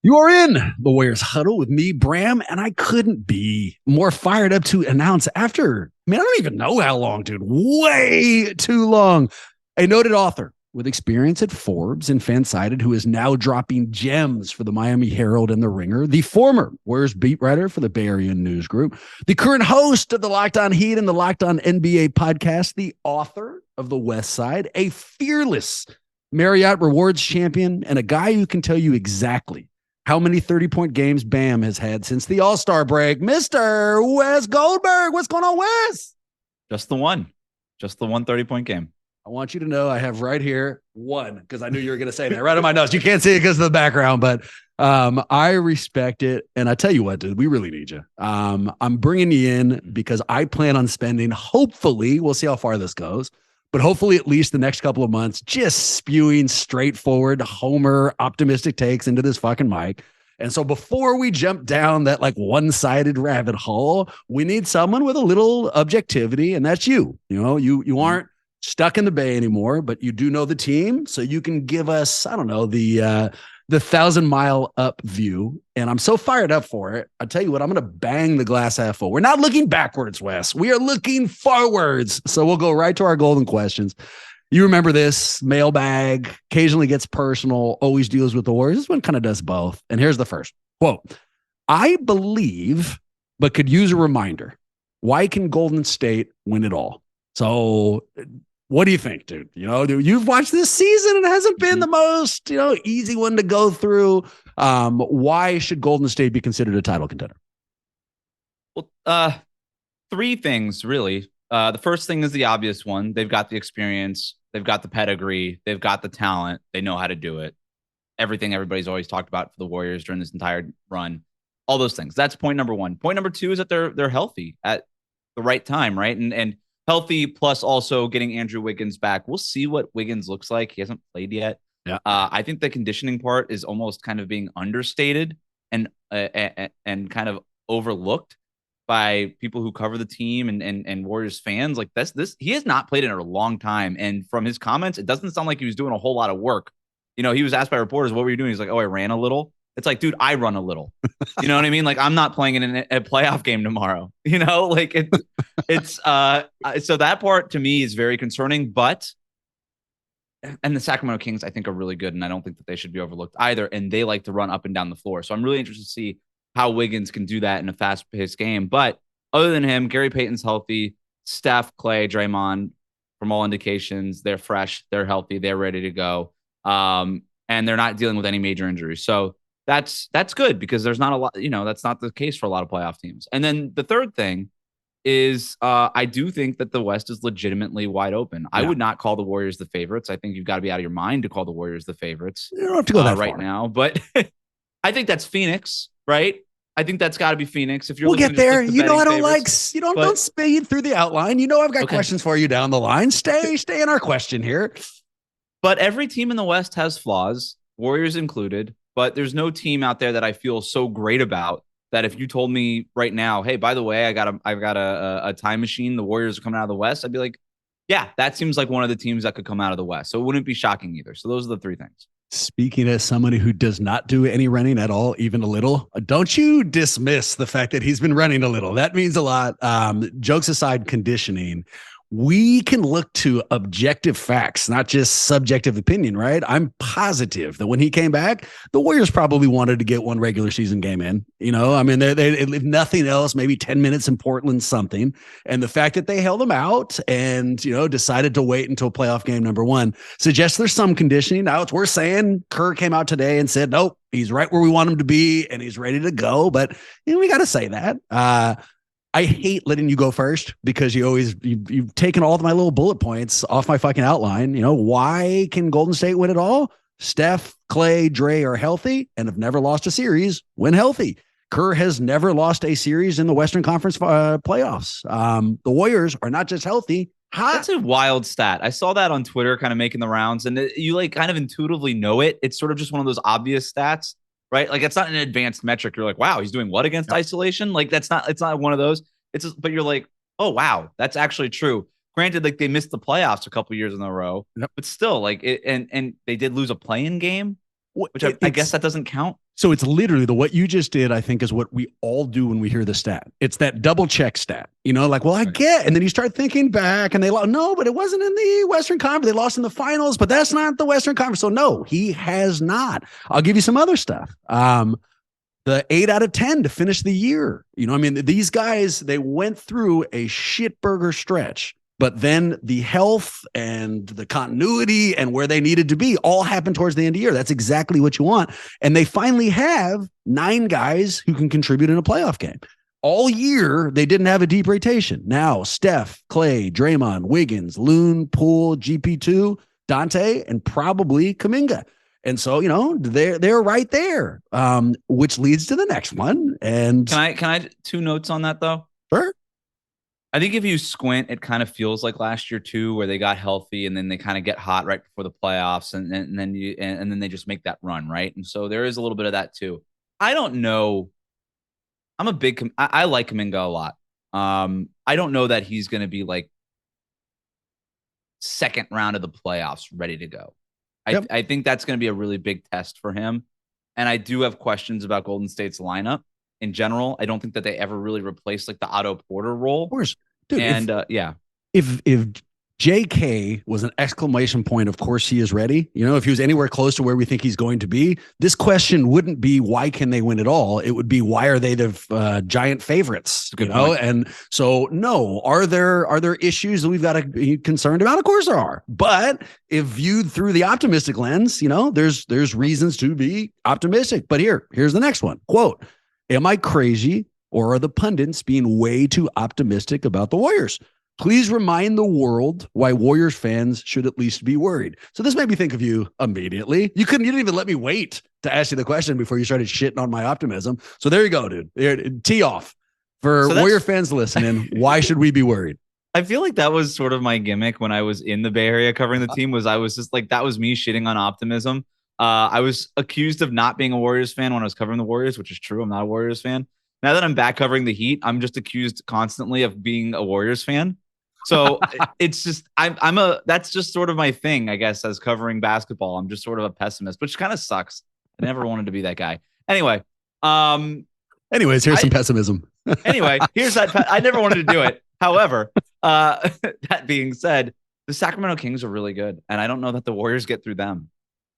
You are in the Warriors Huddle with me, Bram, and I couldn't be more fired up to announce after, I don't even know how long, dude, way too long. A noted author with experience at Forbes and Fansided who is now dropping gems for the Miami Herald and the Ringer, the former Warriors beat writer for the Bay Area News Group, the current host of the Locked On Heat and the Locked On NBA podcast, the author of The West Side, a fearless Marriott Rewards champion, and a guy who can tell you exactly how many 30-point games Bam has had since the All-Star break. Mr. Wes Goldberg. What's going on, Wes? Just the one 30-point game. I want you to know I have right here one, because I knew you were going to say that right on my notes. You can't see it because of the background, but I respect it. And I tell you what, dude, we really need you. I'm bringing you in because I plan on spending, hopefully, we'll see how far this goes, but hopefully at least the next couple of months, just spewing straightforward Homer optimistic takes into this fucking mic. And so before we jump down that like one-sided rabbit hole, we need someone with a little objectivity, and that's you. You know, you aren't stuck in the Bay anymore, but you do know the team, so you can give us, I don't know, the 1,000-mile up view. And I'm so fired up for it. I tell you what, I'm going to bang the glass half full. We're not looking backwards, Wes. We are looking forwards. So we'll go right to our golden questions. You remember this mailbag, occasionally gets personal, always deals with the Warriors. This one kind of does both. And here's the first quote. I believe, but could use a reminder. Why can Golden State win it all? So what do you think, dude? You know, you've watched this season. It hasn't been the most, easy one to go through. Why should Golden State be considered a title contender? Well, three things, really. The first thing is the obvious one. They've got the experience. They've got the pedigree. They've got the talent. They know how to do it. Everything everybody's always talked about for the Warriors during this entire run. All those things. That's point number one. Point number two is that they're healthy at the right time, right? And healthy, plus also getting Andrew Wiggins back. We'll see what Wiggins looks like. He hasn't played yet. Yeah. I think the conditioning part is almost kind of being understated and kind of overlooked by people who cover the team and Warriors fans. Like this, he has not played in a long time. And from his comments, it doesn't sound like he was doing a whole lot of work. You know, he was asked by reporters, what were you doing? He's like, oh, I ran a little. It's like, dude, I run a little. You know what I mean? Like, I'm not playing in a playoff game tomorrow. You know, like it's so that part to me is very concerning. But and the Sacramento Kings, I think, are really good, and I don't think that they should be overlooked either. And they like to run up and down the floor. So I'm really interested to see how Wiggins can do that in a fast-paced game. But other than him, Gary Payton's healthy. Steph, Clay, Draymond, from all indications, they're fresh, they're healthy, they're ready to go, and they're not dealing with any major injuries. So that's good because there's not a lot, that's not the case for a lot of playoff teams. And then the third thing is I do think that the West is legitimately wide open. Yeah. I would not call the Warriors the favorites. I think you've got to be out of your mind to call the Warriors the favorites. You don't have to go that right far now, but I think that's Phoenix, right? I think that's got to be Phoenix. If you're we'll get there. I don't favorites, like, don't speed through the outline. I've got questions for you down the line. Stay in our question here. But every team in the West has flaws, Warriors included. But there's no team out there that I feel so great about that if you told me right now, hey, by the way, I've got a time machine, the Warriors are coming out of the West, I'd be like, yeah, that seems like one of the teams that could come out of the West. So it wouldn't be shocking either. So those are the three things. Speaking as somebody who does not do any running at all, even a little, don't you dismiss the fact that he's been running a little. That means a lot. Jokes aside, conditioning. We can look to objective facts, not just subjective opinion, right? I'm positive that when he came back, the Warriors probably wanted to get one regular season game in. They if nothing else, maybe 10 minutes in Portland, something. And the fact that they held him out and, decided to wait until playoff game number one suggests there's some conditioning. Now, we're saying Kerr came out today and said, nope, he's right where we want him to be and he's ready to go. But we got to say that. I hate letting you go first because you've taken all of my little bullet points off my fucking outline. Why can Golden State win it all? Steph, Clay, Dre are healthy and have never lost a series when healthy. Kerr has never lost a series in the Western Conference playoffs. The Warriors are not just healthy. That's a wild stat. I saw that on Twitter kind of making the rounds, and you kind of intuitively know it. It's sort of just one of those obvious stats. Right? Like it's not an advanced metric. You're like, wow, he's doing what against isolation? Like it's not one of those. But you're like, oh, wow, that's actually true. Granted, like they missed the playoffs a couple years in a row, but still like it, and they did lose a play-in game which I guess that doesn't count. So it's literally what you just did, I think, is what we all do when we hear the stat. It's that double check stat, like, well, I get, and then you start thinking back and they lost. No, but it wasn't in the Western Conference. They lost in the finals, but that's not the Western Conference. So no, he has not. I'll give you some other stuff. The 8 out of 10 to finish the year. These guys, they went through a shitburger stretch. But then the health and the continuity and where they needed to be all happened towards the end of the year. That's exactly what you want. And they finally have 9 guys who can contribute in a playoff game. All year, they didn't have a deep rotation. Now, Steph, Clay, Draymond, Wiggins, Loon, Poole, GP2, Dante, and probably Kuminga. And so, they're right there, which leads to the next one. And can I 2 notes on that, though? Sure. I think if you squint, it kind of feels like last year too, where they got healthy and then they kind of get hot right before the playoffs, and then they just make that run, right? And so there is a little bit of that too. I don't know. I like Kuminga a lot. I don't know that he's going to be like second round of the playoffs ready to go. Yep. I think that's going to be a really big test for him, and I do have questions about Golden State's lineup in general. I don't think that they ever really replaced like the Otto Porter role. Of course. Dude, and if JK was an exclamation point, of course he is ready. If he was anywhere close to where we think he's going to be, this question wouldn't be why can they win it all? It would be why are they the giant favorites? Good point. And so no, are there issues that we've got to be concerned about? Of course there are. But if viewed through the optimistic lens, there's reasons to be optimistic. But here's the next one. Quote, am I crazy, or are the pundits being way too optimistic about the Warriors? Please remind the world why Warriors fans should at least be worried. So this made me think of you immediately. You didn't even let me wait to ask you the question before you started shitting on my optimism. So there you go, dude. Tee off for Warrior fans listening. Why should we be worried? I feel like that was sort of my gimmick when I was in the Bay Area covering the team. I was just like, that was me shitting on optimism. I was accused of not being a Warriors fan when I was covering the Warriors, which is true. I'm not a Warriors fan. Now that I'm back covering the Heat, I'm just accused constantly of being a Warriors fan. So it's just, that's just sort of my thing, I guess, as covering basketball. I'm just sort of a pessimist, which kind of sucks. I never wanted to be that guy. Anyways, here's some pessimism. Here's that. I never wanted to do it. However, that being said, the Sacramento Kings are really good. And I don't know that the Warriors get through them.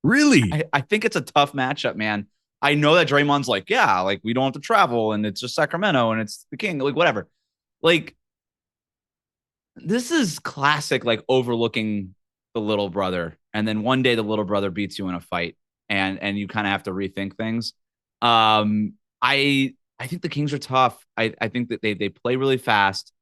Really? I think it's a tough matchup, man. I know that Draymond's like, yeah, like we don't have to travel and it's just Sacramento and it's the King, like whatever. Like, this is classic, like overlooking the little brother. And then one day the little brother beats you in a fight and you kind of have to rethink things. I think the Kings are tough. I think that they play really fast.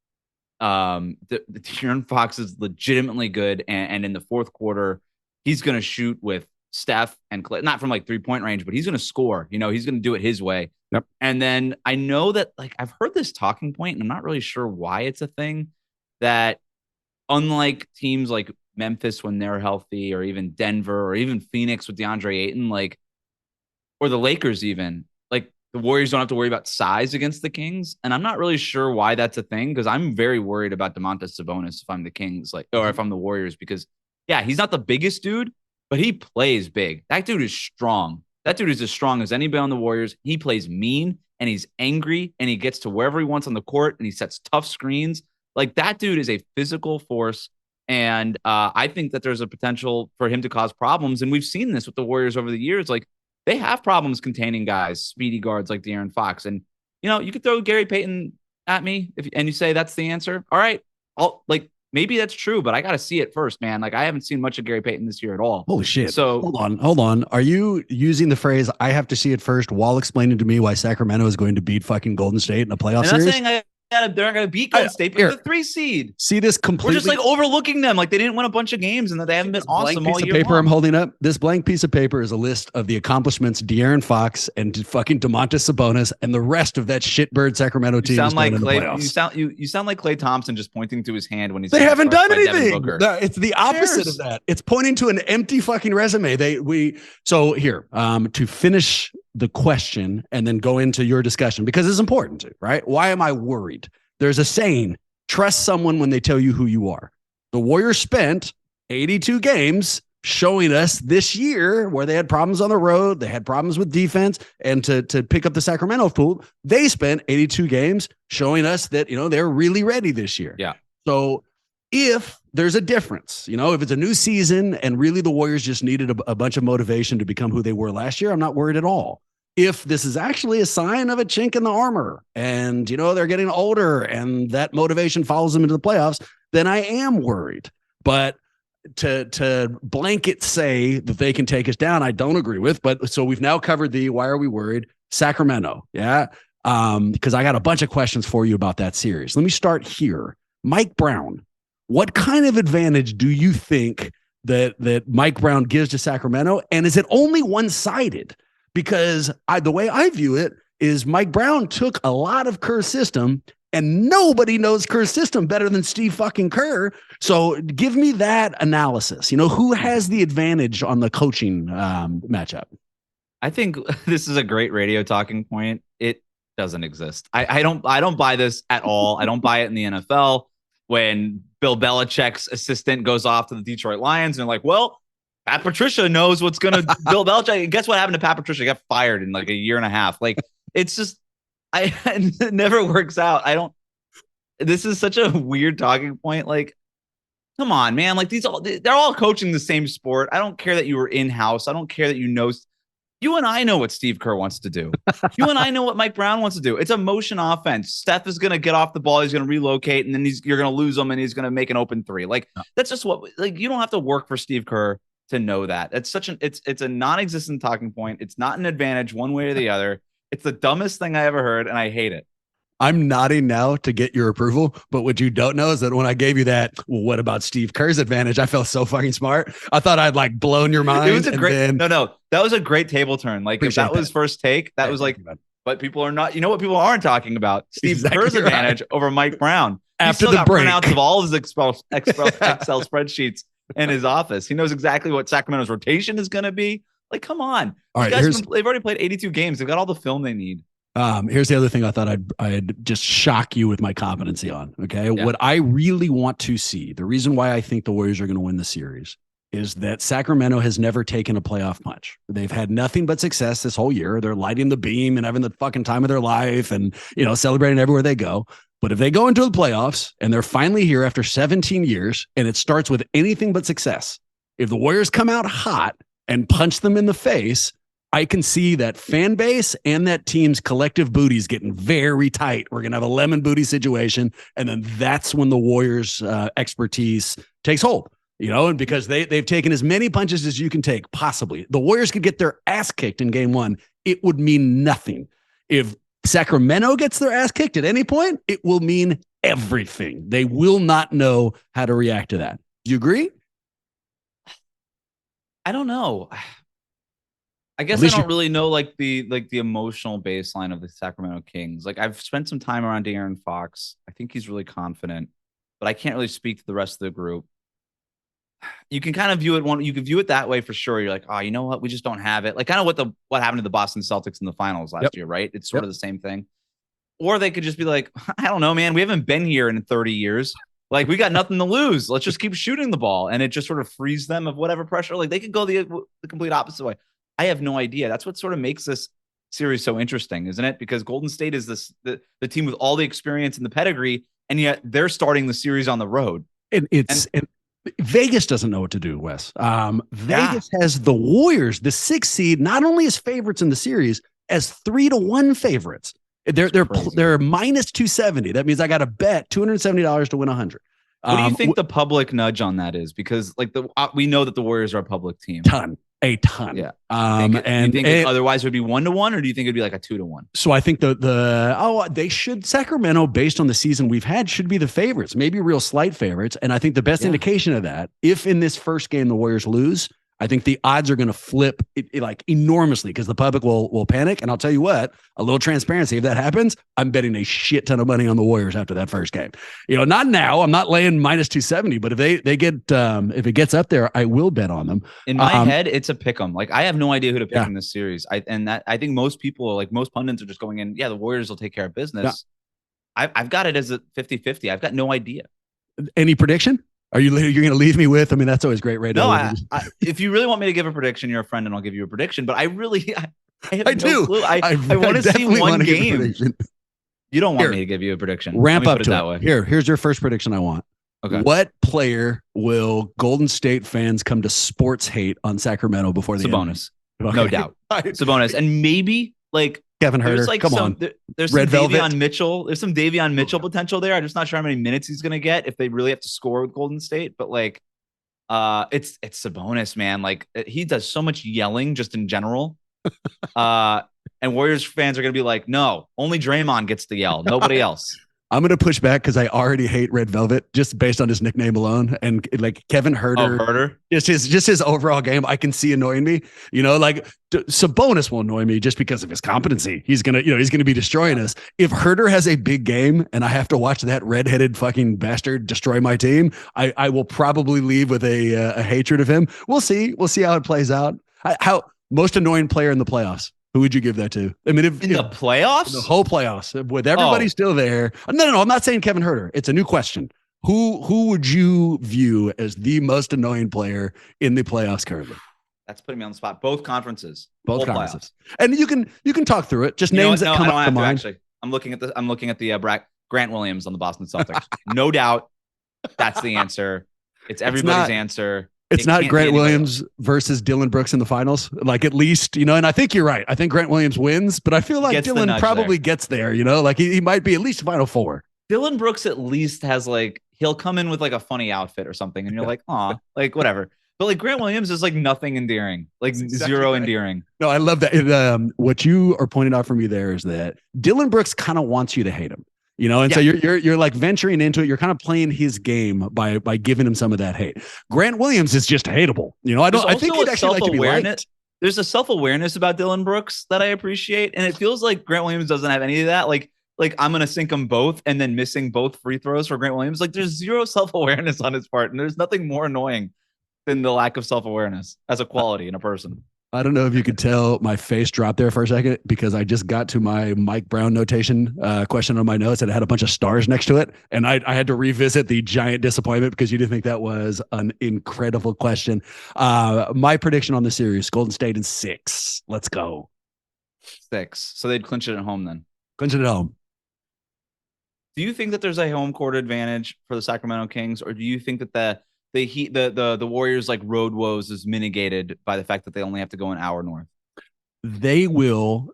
The De'Aaron Fox is legitimately good. And in the fourth quarter, he's going to shoot with Steph and Clay, not from like 3-point range, but he's going to score. He's going to do it his way. Yep. And then I know that, like, I've heard this talking point, and I'm not really sure why it's a thing, that unlike teams like Memphis when they're healthy, or even Denver, or even Phoenix with DeAndre Ayton, like, or the Lakers even, like, the Warriors don't have to worry about size against the Kings. And I'm not really sure why that's a thing, because I'm very worried about Domantas Sabonis if I'm the Kings, like, or if I'm the Warriors, because yeah, he's not the biggest dude, but he plays big. That dude is strong. That dude is as strong as anybody on the Warriors. He plays mean, and he's angry, and he gets to wherever he wants on the court, and he sets tough screens. Like, that dude is a physical force, and I think that there's a potential for him to cause problems, and we've seen this with the Warriors over the years. Like, they have problems containing guys, speedy guards like De'Aaron Fox, and you could throw Gary Payton at me and you say that's the answer. All right, maybe that's true, but I got to see it first, man. Like, I haven't seen much of Gary Payton this year at all. Holy shit. So hold on. Are you using the phrase, I have to see it first, while explaining to me why Sacramento is going to beat fucking Golden State in a playoff series? I'm not saying they're not going to beat Golden State, but the 3 seed. See this completely. We're just like overlooking them. Like, they didn't win a bunch of games and that they haven't been awesome all year paper long. I'm holding up. This blank piece of paper is a list of the accomplishments De'Aaron Fox and fucking Domantas Sabonis and the rest of that shitbird Sacramento team. You sound like Klay Thompson just pointing to his hand when he's. They haven't done anything. It's the opposite of that. It's pointing to an empty fucking resume. So here, to finish the question and then go into your discussion, because it's important to, right? Why am I worried? There's a saying, trust someone when they tell you who you are. The Warriors spent 82 games showing us this year where they had problems on the road, they had problems with defense, and to pick up the Sacramento pool, they spent 82 games showing us that, they're really ready this year. Yeah. So if there's a difference, if it's a new season and really the Warriors just needed a bunch of motivation to become who they were last year, I'm not worried at all. If this is actually a sign of a chink in the armor and, they're getting older and that motivation follows them into the playoffs, then I am worried. But to blanket say that they can take us down, I don't agree with. But so we've now covered the why are we worried? Sacramento. Yeah. Because I got a bunch of questions for you about that series. Let me start here. Mike Brown, what kind of advantage do you think that Mike Brown gives to Sacramento? And is it only one-sided? Because the way I view it is Mike Brown took a lot of Kerr's system, and nobody knows Kerr's system better than Steve fucking Kerr. So give me that analysis. Who has the advantage on the coaching matchup? I think this is a great radio talking point. It doesn't exist. I don't buy this at all. I don't buy it in the NFL when Bill Belichick's assistant goes off to the Detroit Lions and they're like, well, Pat Patricia knows what's going to Bill Belichick. Guess what happened to Pat Patricia? He got fired in like a year and a half. Like, it's just, it never works out. This is such a weird talking point. Like, come on, man. Like they're all coaching the same sport. I don't care that you were in-house. I don't care that you and I know what Steve Kerr wants to do. You and I know what Mike Brown wants to do. It's a motion offense. Steph is going to get off the ball. He's going to relocate, and then you're going to lose him, and he's going to make an open three. Like, that's just you don't have to work for Steve Kerr to know that. It's it's a non-existent talking point. It's not an advantage one way or the other. It's the dumbest thing I ever heard, and I hate it. I'm nodding now to get your approval, but what you don't know is that when I gave you that, well, what about Steve Kerr's advantage? I felt so fucking smart. I thought I'd like blown your mind. It was a great, no, that was a great table turn. Like if that was first take, that was like, but people are not, what people aren't talking about? Steve Kerr's advantage over Mike Brown. After the break. Printouts of all of his Excel spreadsheets in his office. He knows exactly what Sacramento's rotation is going to be. Like, come on. All right, they've already played 82 games. They've got all the film they need. Here's the other thing I thought I'd just shock you with my competency on. Okay. Yeah. What I really want to see, the reason why I think the Warriors are going to win the series is that Sacramento has never taken a playoff punch. They've had nothing but success this whole year. They're lighting the beam and having the fucking time of their life and, celebrating everywhere they go. But if they go into the playoffs and they're finally here after 17 years and it starts with anything but success, if the Warriors come out hot and punch them in the face, I can see that fan base and that team's collective booties getting very tight. We're going to have a lemon booty situation. And then that's when the Warriors expertise takes hold, and because they've taken as many punches as you can take, possibly. The Warriors could get their ass kicked in game one. It would mean nothing. If Sacramento gets their ass kicked at any point, it will mean everything. They will not know how to react to that. Do you agree? I don't know. I guess I don't really know the emotional baseline of the Sacramento Kings. Like I've spent some time around De'Aaron Fox. I think he's really confident, but I can't really speak to the rest of the group. You can kind of view it you can view it that way for sure. You're like, oh, you know what? We just don't have it. Like kind of what happened to the Boston Celtics in the finals last year, right? It's sort of the same thing. Or they could just be like, I don't know, man. We haven't been here in 30 years. Like we got nothing to lose. Let's just keep shooting the ball, and it just sort of frees them of whatever pressure. Like they could go the complete opposite way. I have no idea. That's what sort of makes this series so interesting, isn't it? Because Golden State is the team with all the experience and the pedigree, and yet they're starting the series on the road. And Vegas doesn't know what to do, Wes. Vegas has the Warriors, the 6th seed, not only as favorites in the series, as 3-1 favorites. They're minus 270. That means I got to bet $270 to win 100. What do you think the public nudge on that is? Because we know that the Warriors are a public team. A ton. Yeah. And you think otherwise it would be 1-1, or do you think it'd be like a 2-1? So I think they should, Sacramento, based on the season we've had, should be the favorites, maybe real slight favorites. And I think the best indication of that, if in this first game the Warriors lose, I think the odds are going to flip like enormously because the public will panic. And I'll tell you what, a little transparency. If that happens, I'm betting a shit ton of money on the Warriors after that first game. Not now. I'm not laying minus 270, but if they get if it gets up there, I will bet on them. In my head, it's a pick 'em. Like I have no idea who to pick in this series. I think most people, like most pundits, are just going in. Yeah, the Warriors will take care of business. Yeah. I've got it as a 50-50. I've got no idea. Any prediction? You're going to leave me with? I mean, that's always great, right? No, if you really want me to give a prediction, you're a friend, and I'll give you a prediction. But I have no clue. I want to see one game. You don't want me to give you a prediction. Ramp up to it that way. Here's your first prediction I want. Okay. What player will Golden State fans come to sports hate on Sacramento before the Sabonis? Okay. No doubt. Sabonis. And maybe like Kevin Herter. Like come on. There's some Davion Mitchell. There's some Davion Mitchell potential there. I'm just not sure how many minutes he's going to get if they really have to score with Golden State. But like, it's Sabonis, man. Like he does so much yelling just in general. And Warriors fans are going to be like, no, only Draymond gets to yell. Nobody else. I'm going to push back because I already hate Red Velvet just based on his nickname alone. And like Kevin Herter, just his overall game, I can see annoying me. Like Sabonis will annoy me just because of his competency. He's going to be destroying us. If Herter has a big game and I have to watch that redheaded fucking bastard destroy my team, I will probably leave with a hatred of him. We'll see. We'll see how it plays out. How most annoying player in the playoffs. Who would you give that to? I mean, in the playoffs, the whole playoffs, with everybody still there. No. I'm not saying Kevin Herter. It's a new question. Who would you view as the most annoying player in the playoffs currently? That's putting me on the spot. Both conferences. Both conferences. And you can talk through it. Just names that come up to mind. Actually, I'm looking at the Grant Williams on the Boston Celtics. No doubt, that's the answer. It's everybody's answer. It's not Grant Williams versus Dylan Brooks in the finals. Like at least, and I think you're right. I think Grant Williams wins, but I feel like Dylan probably gets there, like he might be at least Final Four. Dylan Brooks at least has he'll come in with like a funny outfit or something. And you're like, aw, like whatever. But like Grant Williams is like nothing endearing, like zero endearing. No, I love that. What you are pointing out for me there is that Dylan Brooks kind of wants you to hate him. So you're like venturing into it. You're kind of playing his game by giving him some of that hate. Grant Williams is just hateable. I think he'd actually like to be liked. There's a self-awareness about Dylan Brooks that I appreciate. And it feels like Grant Williams doesn't have any of that. Like I'm going to sink them both and then missing both free throws for Grant Williams. Like there's zero self-awareness on his part. And there's nothing more annoying than the lack of self-awareness as a quality in a person. I don't know if you could tell my face dropped there for a second because I just got to my Mike Brown notation question on my notes and it had a bunch of stars next to it. And I had to revisit the giant disappointment because you didn't think that was an incredible question. My prediction on the series, Golden State in 6. Let's go. 6. So they'd clinch it at home then. Clinch it at home. Do you think that there's a home court advantage for the Sacramento Kings, or do you think that the Warriors like road woes is mitigated by the fact that they only have to go an hour north? They will.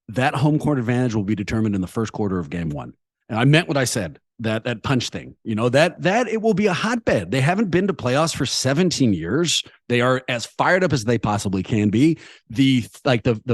That home court advantage will be determined in the first quarter of game 1. And I meant what I said, that punch thing, that it will be a hotbed. They haven't been to playoffs for 17 years. They are as fired up as they possibly can be. The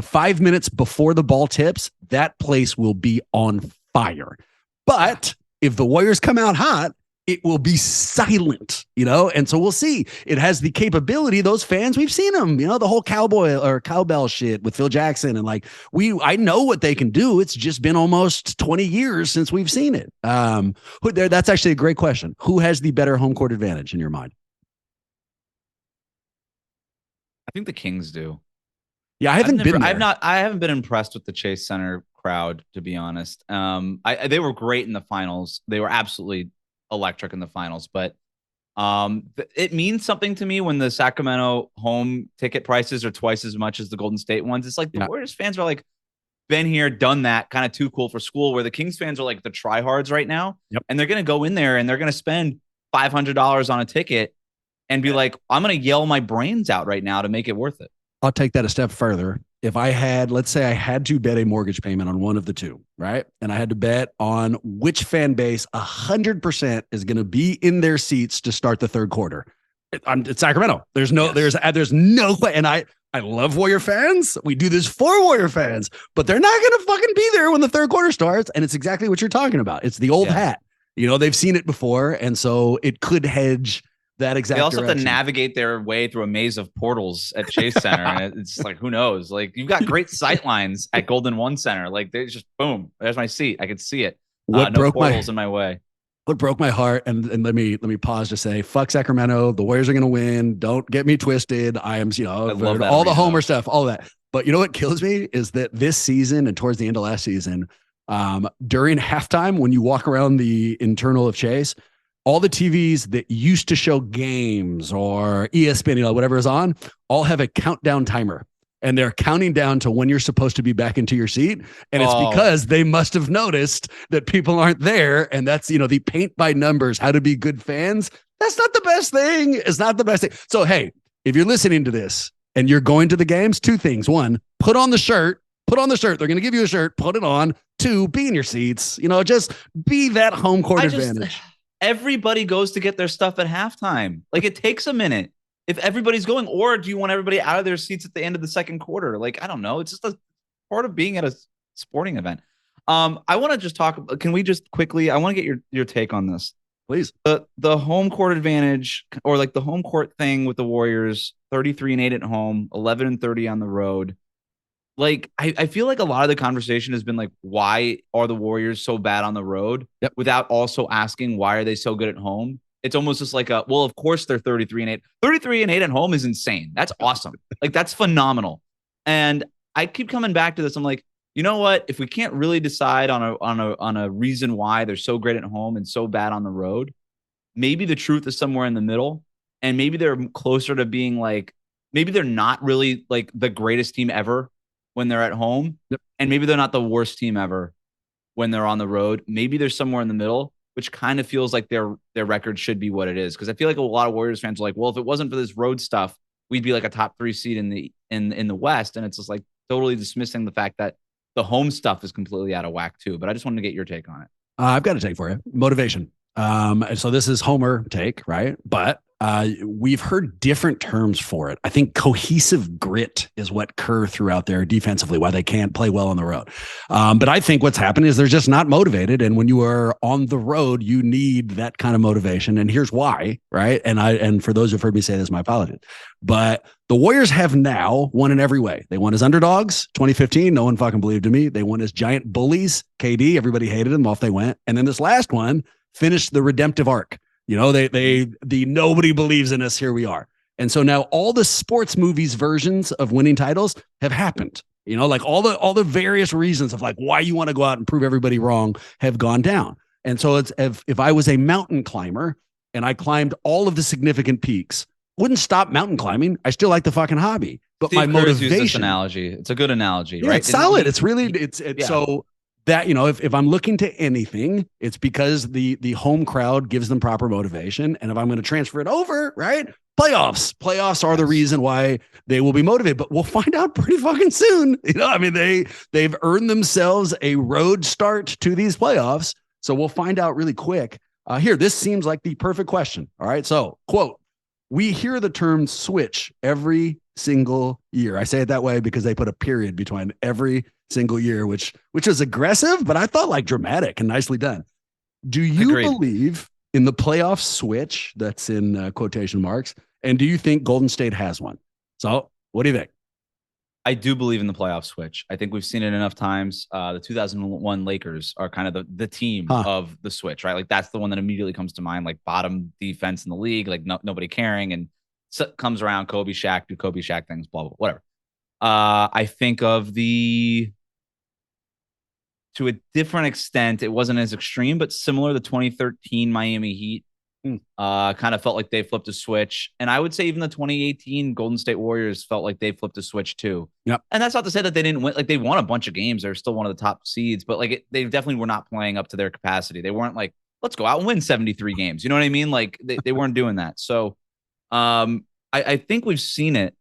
5 minutes before the ball tips, that place will be on fire. But if the Warriors come out hot, it will be silent, and so we'll see. It has the capability. Those fans, we've seen them, the whole cowboy or cowbell shit with Phil Jackson. And I know what they can do. It's just been almost 20 years since we've seen it. That's actually a great question. Who has the better home court advantage in your mind? I think the Kings do. Yeah, I haven't been there. I haven't been impressed with the Chase Center crowd, to be honest. They were great in the finals. They were absolutely electric in the finals, but it means something to me when the Sacramento home ticket prices are twice as much as the Golden State ones. It's like the Warriors fans are like, been here, done that, kind of too cool for school, where the Kings fans are like the tryhards right now. Yep. And they're going to go in there and they're going to spend $500 on a ticket and be like, I'm going to yell my brains out right now to make it worth it. I'll take that a step further. If I had, let's say I had to bet a mortgage payment on one of the two, right? And I had to bet on which fan base 100% is going to be in their seats to start the third quarter. It's Sacramento. There's no way. And I love Warrior fans. We do this for Warrior fans, but they're not going to fucking be there when the third quarter starts. And it's exactly what you're talking about. It's the old hat. They've seen it before. And so it could hedge that exact. They also direction. have to navigate their way through a maze of portals at Chase Center. And it's like, who knows? Like, you've got great sight lines at Golden One Center. Like, they just boom, there's my seat. I could see it. What no portals in my way. What broke my heart, and let me pause to say, fuck Sacramento. The Warriors are going to win. Don't get me twisted. I am, all the homer stuff, all that. But you know what kills me is that this season and towards the end of last season, during halftime, when you walk around the internal of Chase, all the TVs that used to show games or ESPN, whatever is on, all have a countdown timer. And they're counting down to when you're supposed to be back into your seat. And it's because they must have noticed that people aren't there. And that's, the paint by numbers, how to be good fans. That's not the best thing. It's not the best thing. So, hey, if you're listening to this and you're going to the games, two things. One, put on the shirt. They're going to give you a shirt. Put it on. Two, be in your seats. Just be that home court advantage. Everybody goes to get their stuff at halftime. Like, it takes a minute. If everybody's going, or do you want everybody out of their seats at the end of the second quarter? Like, I don't know. It's just a part of being at a sporting event. I want to just talk. Can we just quickly? I want to get your take on this, please. The home court advantage, or like the home court thing with the Warriors, 33-8 at home, 11-30 on the road. Like, I feel like a lot of the conversation has been like, why are the Warriors so bad on the road? Yep. Without also asking, why are they so good at home? It's almost just like well, of course they're 33-8. 33-8 at home is insane. That's awesome. Like, that's phenomenal. And I keep coming back to this. I'm like, you know what? If we can't really decide on a reason why they're so great at home and so bad on the road, maybe the truth is somewhere in the middle. And maybe they're closer to being like, maybe they're not really like the greatest team ever when they're at home. Yep. And maybe they're not the worst team ever when they're on the road. Maybe they're somewhere in the middle, which kind of feels like their record should be what it is. Because I feel like a lot of Warriors fans are like, well, if it wasn't for this road stuff, we'd be like a top 3 seed in the West. And it's just like totally dismissing the fact that the home stuff is completely out of whack too. But I just wanted to get your take on it. I've got a take for you. Motivation. So this is Homer take, right? But we've heard different terms for it. I think cohesive grit is what Kerr threw out there defensively, why they can't play well on the road. But I think what's happened is they're just not motivated. And when you are on the road, you need that kind of motivation. And here's why, right? And for those who've heard me say this, my apologies. But the Warriors have now won in every way. They won as underdogs, 2015. No one fucking believed in me. They won as giant bullies. KD, everybody hated them off they went. And then this last one finished the redemptive arc. The nobody believes in us. Here we are. And so now all the sports movies versions of winning titles have happened. Like all the various reasons of like why you want to go out and prove everybody wrong have gone down. And so it's if I was a mountain climber and I climbed all of the significant peaks, wouldn't stop mountain climbing. I still like the fucking hobby, but Steve my motivation. Used this analogy. It's a good analogy, yeah, right? It's solid. It's really so. That, if I'm looking to anything, it's because the home crowd gives them proper motivation. And if I'm going to transfer it over, right? Playoffs are the reason why they will be motivated, but we'll find out pretty fucking soon. They've earned themselves a road start to these playoffs. So we'll find out really quick. Here, this seems like the perfect question. All right. So quote, we hear the term switch every single year. I say it that way because they put a period between every single year, which is aggressive, but I thought like dramatic and nicely done. Do you believe in the playoff switch? That's in quotation marks. And do you think Golden State has one? So what do you think? I do believe in the playoff switch. I think we've seen it enough times. The 2001 Lakers are kind of the team of the switch, right? Like that's the one that immediately comes to mind, like bottom defense in the league, like nobody caring, and comes around Kobe, Shaq, do Kobe, Shaq things, blah, blah, whatever. I think of to a different extent, it wasn't as extreme, but similar. The 2013 Miami Heat kind of felt like they flipped a switch. And I would say even the 2018 Golden State Warriors felt like they flipped a switch too. Yep. And that's not to say that they didn't win. Like they won a bunch of games. They're still one of the top seeds, but like they definitely were not playing up to their capacity. They weren't like, let's go out and win 73 games. You know what I mean? Like they weren't doing that. So I think we've seen it.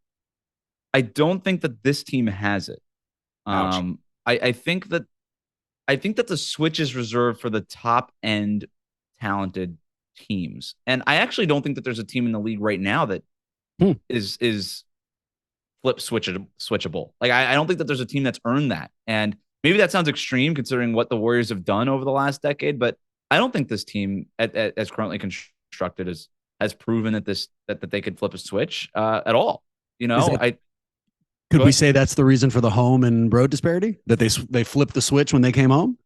I don't think that this team has it. I think that the switch is reserved for the top end talented teams. And I actually don't think that there's a team in the league right now that is flip switchable. Like I don't think that there's a team that's earned that. And maybe that sounds extreme considering what the Warriors have done over the last decade, but I don't think this team as currently constructed has proven that they could flip a switch at all. Could we say that's the reason for the home and road disparity, that they flipped the switch when they came home?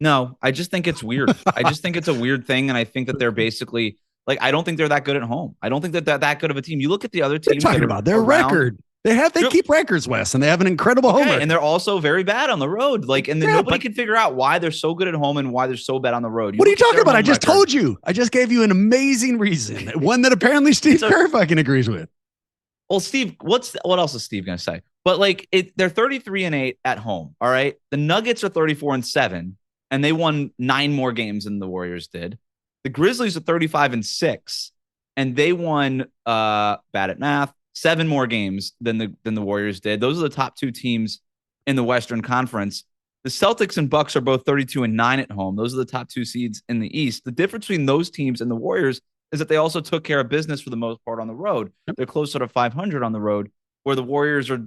No, I just think it's weird. I just think it's a weird thing. And I think that they're basically like, I don't think they're that good at home. I don't think that they're that good of a team. You look at the other teams. Talking about their record. They keep records, Wes, and they have an incredible home record. And they're also very bad on the road. Like, and then nobody can figure out why they're so good at home and why they're so bad on the road. What are you talking about? I just told you. I just gave you an amazing reason. One that apparently Steve Kerr fucking agrees with. Well, Steve, what else is Steve going to say? But like, they're 33-8 at home. All right. The Nuggets are 34-7, and they won 9 more games than the Warriors did. The Grizzlies are 35-6, and they won, bad at math, 7 more games than the Warriors did. Those are the top 2 teams in the Western Conference. The Celtics and Bucks are both 32-9 at home. Those are the top 2 seeds in the East. The difference between those teams and the Warriors is that they also took care of business for the most part on the road. They're closer to 500 on the road, where the Warriors are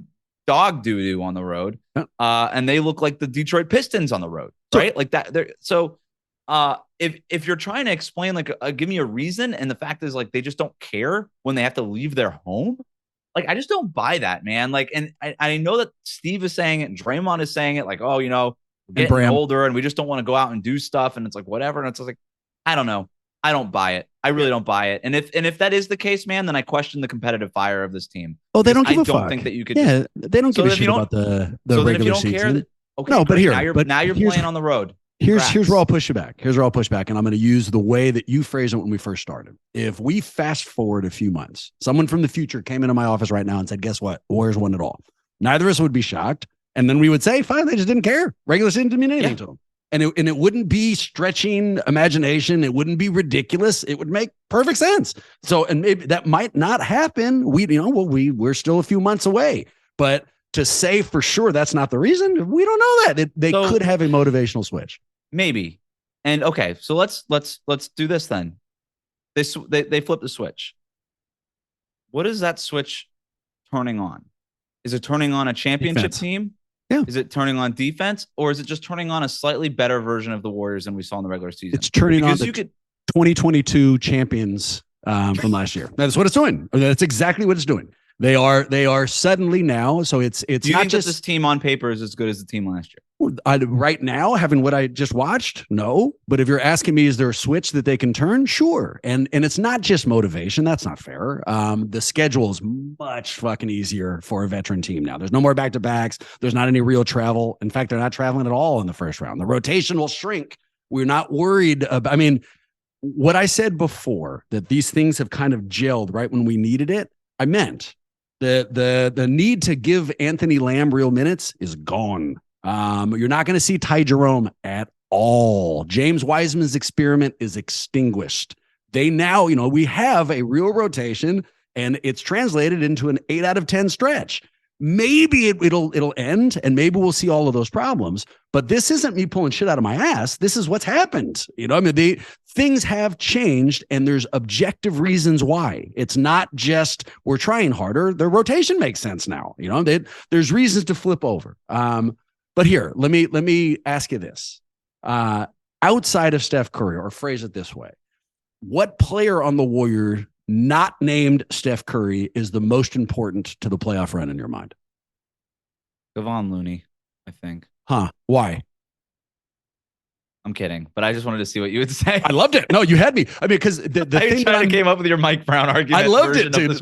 dog doo-doo on the road. And they look like the Detroit Pistons on the road, right? Like that. So if you're trying to explain, like, give me a reason, and the fact is, like, they just don't care when they have to leave their home. Like, I just don't buy that, man. Like, and I know that Steve is saying it and Draymond is saying it, like, oh, you know, we're getting older and we just don't want to go out and do stuff. And it's like, whatever. And it's like, I don't know. I don't buy it. I really don't buy it. And if that is the case, man, then I question the competitive fire of this team. Oh, they don't give a fuck. I don't think that you could. Yeah, they don't give a shit about the regular season. Okay, no, but now you're playing on the road. Here's where I'll push you back. And I'm going to use the way that you phrased it when we first started. If we fast forward a few months, someone from the future came into my office right now and said, guess what? Warriors won it all. Neither of us would be shocked. And then we would say, fine, they just didn't care. Regular season didn't mean anything to them. And it wouldn't be stretching imagination. It wouldn't be ridiculous. It would make perfect sense. So, and maybe that might not happen. We're still a few months away, but to say for sure that's not the reason, we don't know that. They could have a motivational switch. Maybe. And okay, so let's do this then. They flip the switch. What is that switch turning on? Is it turning on a championship team? Yeah. Is it turning on defense, or is it just turning on a slightly better version of the Warriors than we saw in the regular season? It's turning on the 2022 champions from last year. That's what it's doing. That's exactly what it's doing. They are suddenly now. So it's Do you not think just that this team on paper is as good as the team last year. Right now, having what I just watched, no. But if you're asking me, is there a switch that they can turn? Sure. And it's not just motivation. That's not fair. The schedule is much fucking easier for a veteran team now. There's no more back-to-backs. There's not any real travel. In fact, they're not traveling at all in the first round. The rotation will shrink. We're not worried about, I mean, what I said before, that these things have kind of gelled right when we needed it, I meant the need to give Anthony Lamb real minutes is gone. You're not going to see Ty Jerome at all. James Wiseman's experiment is extinguished. They now, we have a real rotation, and it's translated into an 8 out of 10 stretch. Maybe it'll end, and maybe we'll see all of those problems. But this isn't me pulling shit out of my ass. This is what's happened. Things have changed, and there's objective reasons why. It's not just we're trying harder. The rotation makes sense now. There's reasons to flip over. But here, let me ask you this. Outside of Steph Curry, or phrase it this way, what player on the Warriors not named Steph Curry is the most important to the playoff run in your mind? Kevon Looney, I think. Huh? Why? I'm kidding, but I just wanted to see what you would say. I loved it. No, you had me. I mean, because the thing that came up with your Mike Brown argument. I loved it, dude.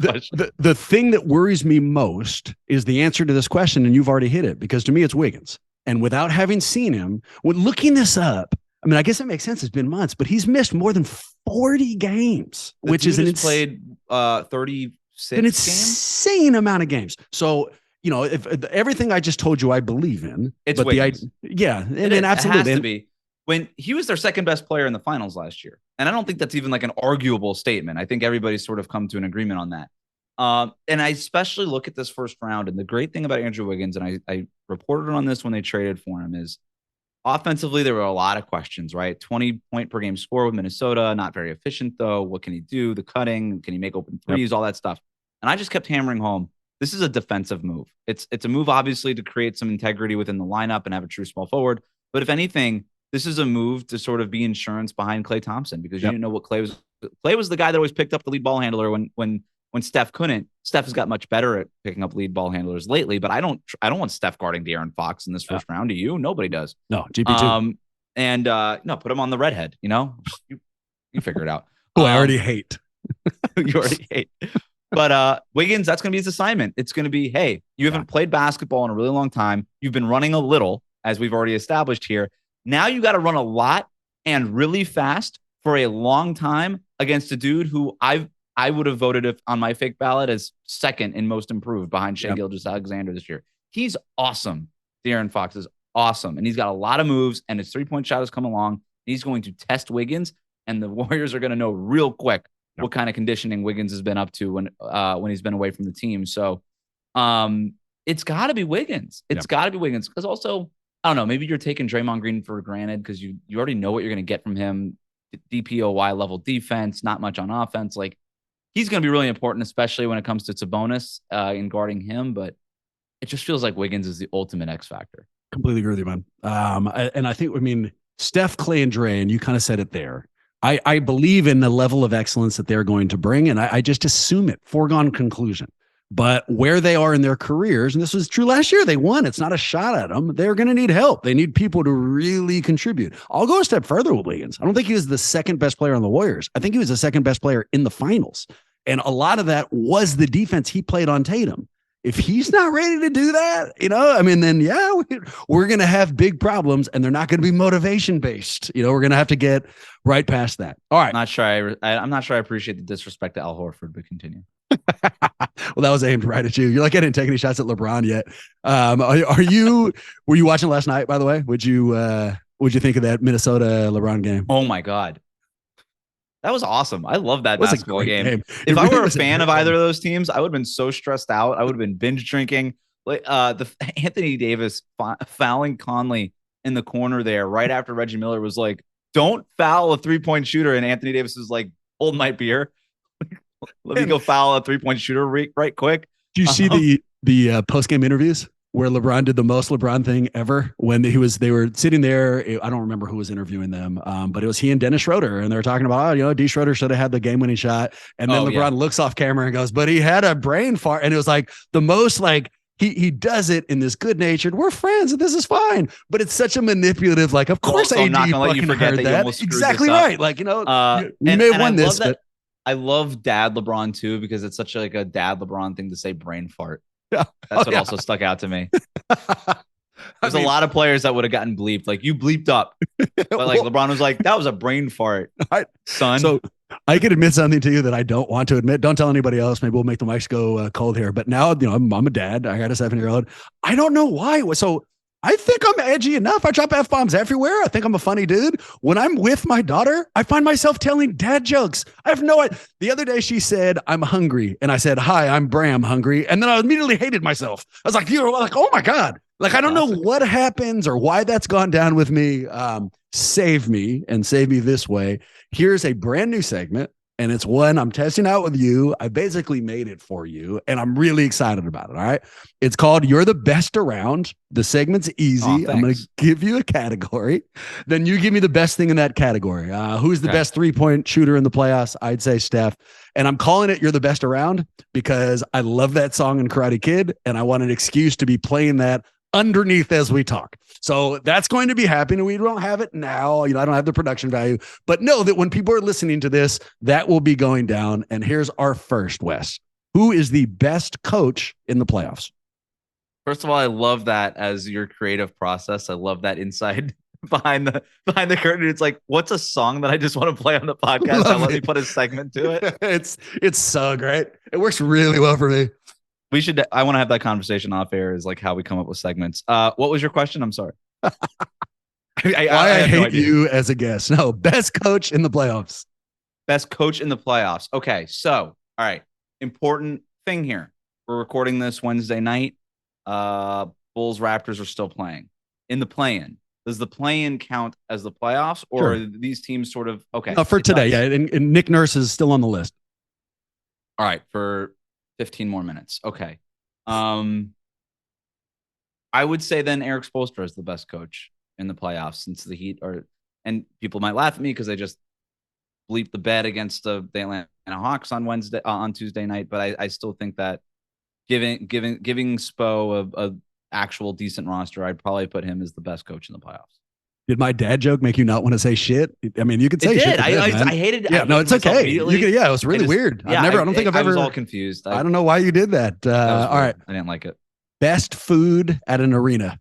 The thing that worries me most is the answer to this question, and you've already hit it, because to me, it's Wiggins. And without having seen him, when looking this up, I mean, I guess it makes sense. It's been months, but he's missed more than 40 games, which is played 36 an insane amount of games. So, if everything I just told you, I believe in. It's but Wiggins. Absolutely. It has to be. When he was their second best player in the finals last year. And I don't think that's even like an arguable statement. I think everybody's sort of come to an agreement on that. And I especially look at this first round. And the great thing about Andrew Wiggins, and I reported on this when they traded for him, is offensively, there were a lot of questions, right? 20-point per game score with Minnesota, not very efficient though. What can he do? The cutting, can he make open threes, all that stuff. And I just kept hammering home, this is a defensive move. It's a move, obviously, to create some integrity within the lineup and have a true small forward. But if anything, this is a move to sort of be insurance behind Klay Thompson, because you didn't know what Klay was. Klay was the guy that always picked up the lead ball handler when Steph couldn't. Steph has got much better at picking up lead ball handlers lately, but I don't want Steph guarding De'Aaron Fox in this first round. Do you? Nobody does. No, GP2. No, put him on the redhead. You figure it out. I already hate. You already hate. But Wiggins, that's going to be his assignment. It's going to be, hey, you haven't played basketball in a really long time. You've been running a little, as we've already established here. Now you got to run a lot and really fast for a long time against a dude who I would have voted on my fake ballot as second in most improved behind Shai Gilgeous-Alexander this year. He's awesome. De'Aaron Fox is awesome. And he's got a lot of moves, and his three-point shot has come along. He's going to test Wiggins, and the Warriors are going to know real quick what kind of conditioning Wiggins has been up to when he's been away from the team. So it's got to be Wiggins. It's got to be Wiggins. Because also, I don't know, maybe you're taking Draymond Green for granted because you already know what you're going to get from him. DPOY level defense, not much on offense. Like, he's going to be really important, especially when it comes to Sabonis in guarding him. But it just feels like Wiggins is the ultimate X factor. Completely agree with you, man. And I think, Steph, Clay, and Dre, and you kind of said it there. I believe in the level of excellence that they're going to bring, and I just assume it, foregone conclusion. But where they are in their careers, and this was true last year, they won. It's not a shot at them. They're going to need help. They need people to really contribute. I'll go a step further with Wiggins. I don't think he was the second best player on the Warriors. I think he was the second best player in the finals. And a lot of that was the defense he played on Tatum. If he's not ready to do that, then we're going to have big problems, and they're not going to be motivation based. We're going to have to get right past that. All right. I'm not sure I appreciate the disrespect to Al Horford, but continue. Well, that was aimed right at you. You're like, I didn't take any shots at LeBron yet. Were you watching last night, by the way? What'd you think of that Minnesota LeBron game? Oh my God. That was awesome. I love that basketball game. If I were a fan of either of those teams, I would have been so stressed out. I would have been binge drinking. Like the Anthony Davis fouling Conley in the corner there right after Reggie Miller was like, "Don't foul a 3-point shooter," and Anthony Davis is like, "Hold my beer. Let me go foul a 3-point shooter right quick." Do you see the post game interviews where LeBron did the most LeBron thing ever when they were sitting there? I don't remember who was interviewing them, but it was he and Dennis Schroeder, and they were talking about, D. Schroeder should have had the game-winning shot, and then LeBron looks off camera and goes, "But he had a brain fart," and it was like the most like he does it in this good-natured, we're friends and this is fine, but it's such a manipulative, like, of course AD fucking heard that. Exactly right. Like, you may have won this, but I love dad LeBron too, because it's such like a dad LeBron thing to say brain fart. That's what also stuck out to me. There's a lot of players that would have gotten bleeped. Like, you bleeped up. But like LeBron was like, that was a brain fart, son. So I could admit something to you that I don't want to admit. Don't tell anybody else. Maybe we'll make the mics go cold here. But now, I'm a dad. I got a 7-year-old. I don't know why. So I think I'm edgy enough. I drop F-bombs everywhere. I think I'm a funny dude. When I'm with my daughter, I find myself telling dad jokes. I have no idea. The other day she said, "I'm hungry." And I said, "Hi, I'm Bram, hungry." And then I immediately hated myself. I was like, oh my God. Like, I don't know what happens or why that's gone down with me. Save me this way. Here's a brand new segment, and it's one I'm testing out with you. I basically made it for you, and I'm really excited about it. All right. It's called You're the Best Around. The segment's easy. I'm going to give you a category. Then you give me the best thing in that category. Who's the best 3-point shooter in the playoffs? I'd say Steph. And I'm calling it You're the Best Around because I love that song in Karate Kid, and I want an excuse to be playing that underneath as we talk. So that's going to be happening. We don't have it now. I don't have the production value, but know that when people are listening to this, that will be going down. And here's our first, Wes. Who is the best coach in the playoffs? First of all, I love that as your creative process. I love that inside behind the curtain. It's like, what's a song that I just want to play on the podcast? Let me put a segment to it. It's so great. It works really well for me. I want to have that conversation off air, is like how we come up with segments. What was your question? I'm sorry. I hate you as a guest. No, best coach in the playoffs. Best coach in the playoffs. Okay. So, all right. Important thing here. We're recording this Wednesday night. Bulls Raptors are still playing in the play-in. Does the play-in count as the playoffs, or are these teams sort of okay? No, for today. Yeah. And Nick Nurse is still on the list. All right. For 15 more minutes. Okay. I would say then Eric Spoelstra is the best coach in the playoffs, since the Heat are, and people might laugh at me because I just bleeped the bet against the Atlanta Hawks on Tuesday night, but I still think that giving Spo a actual decent roster, I'd probably put him as the best coach in the playoffs. Did my dad joke make you not want to say shit? I mean, you could It say shit. did. to bed, man. I hated it. Yeah, I no, hated it's myself okay. immediately. Yeah, it was really weird. Yeah, I don't think I've I ever. was all confused. I don't know why you did that. That was All right. weird. I didn't like it. Best food at an arena.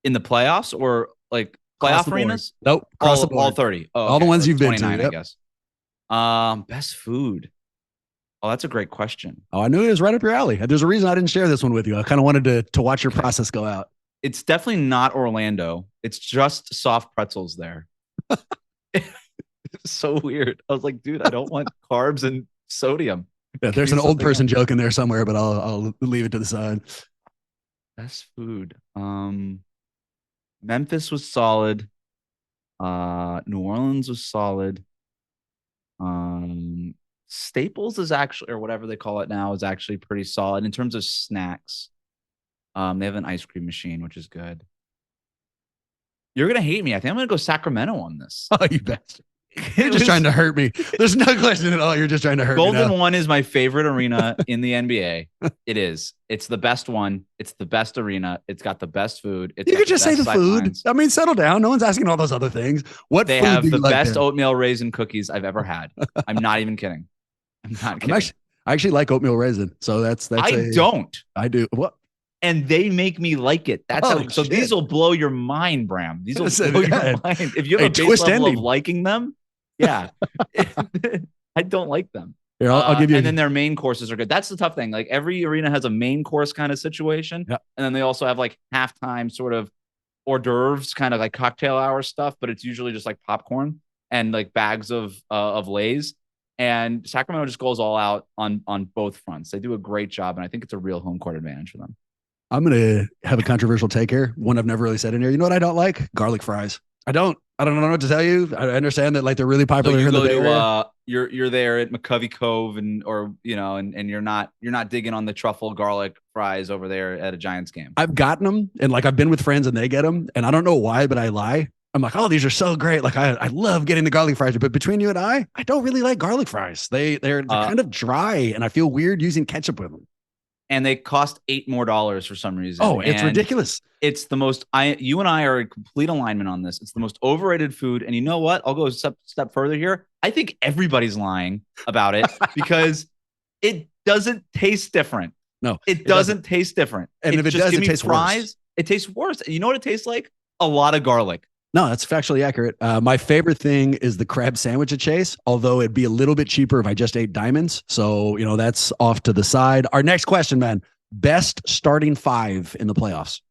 In the playoffs or like Across playoff the board. arenas? Nope. Across the All board. 30. Oh, all the okay. ones Or you've been to. 29, Yep. I guess. Best food. Oh, that's a great question. Oh, I knew it was right up your alley. There's a reason I didn't share this one with you. I kind of wanted to watch your process go out. It's definitely not Orlando. It's just soft pretzels there. It's so weird. I was like, dude, I don't want carbs and sodium. Yeah, there's an old person joke in there somewhere, but I'll leave it to the side. Best food. Memphis was solid. New Orleans was solid. Staples is actually, or whatever they call it now, is actually pretty solid in terms of snacks. They have an ice cream machine, which is good. You're gonna hate me. I think I'm gonna go Sacramento on this. Oh, you bastard. You're just trying to hurt me. There's no question at all. You're just trying to hurt me. Golden One is my favorite arena in the NBA. It is. It's the best one. It's the best arena. It's got the best food. You could just say the food. I mean, settle down. No one's asking all those other things. What they food have do the you like best there? oatmeal raisin cookies I've ever had. I'm not even kidding. I'm not kidding. I actually like oatmeal raisin. So that's don't. I do. What? And they make me like it. That's so shit. these will blow your mind, Bram. These will Listen, blow your yeah. mind. If you have a base twist level ending. of liking them, yeah. I don't like them. Here, I'll give you. And then their main courses are good. That's the tough thing. Like every arena has a main course kind of situation. Yep. And then they also have like halftime sort of hors d'oeuvres, kind of like cocktail hour stuff, but it's usually just like popcorn and like bags of Lay's. And Sacramento just goes all out on both fronts. They do a great job, and I think it's a real home court advantage for them. I'm gonna have a controversial take here. One I've never really said in here. You know what I don't like? Garlic fries. I don't know what to tell you. I understand that like they're really popular So you in the go Bay Area. you're there at McCovey Cove and you're not digging on the truffle garlic fries over there at a Giants game. I've gotten them and like I've been with friends and they get them and I don't know why, but I lie. I'm like, oh, these are so great. Like I love getting the garlic fries, but between you and I don't really like garlic fries. They're kind of dry and I feel weird using ketchup with them. And they cost $8 more for some reason. Oh, it's ridiculous. It's the most. You and I are in complete alignment on this. It's the most overrated food. And you know what? I'll go a step further here. I think everybody's lying about it because it doesn't taste different. No, it doesn't taste different. And if it does, it tastes fries. worse. It tastes worse. You know what it tastes like? A lot of garlic. No, that's factually accurate. My favorite thing is the crab sandwich at Chase, although it'd be a little bit cheaper if I just ate diamonds. So, that's off to the side. Our next question, man. Best starting five in the playoffs.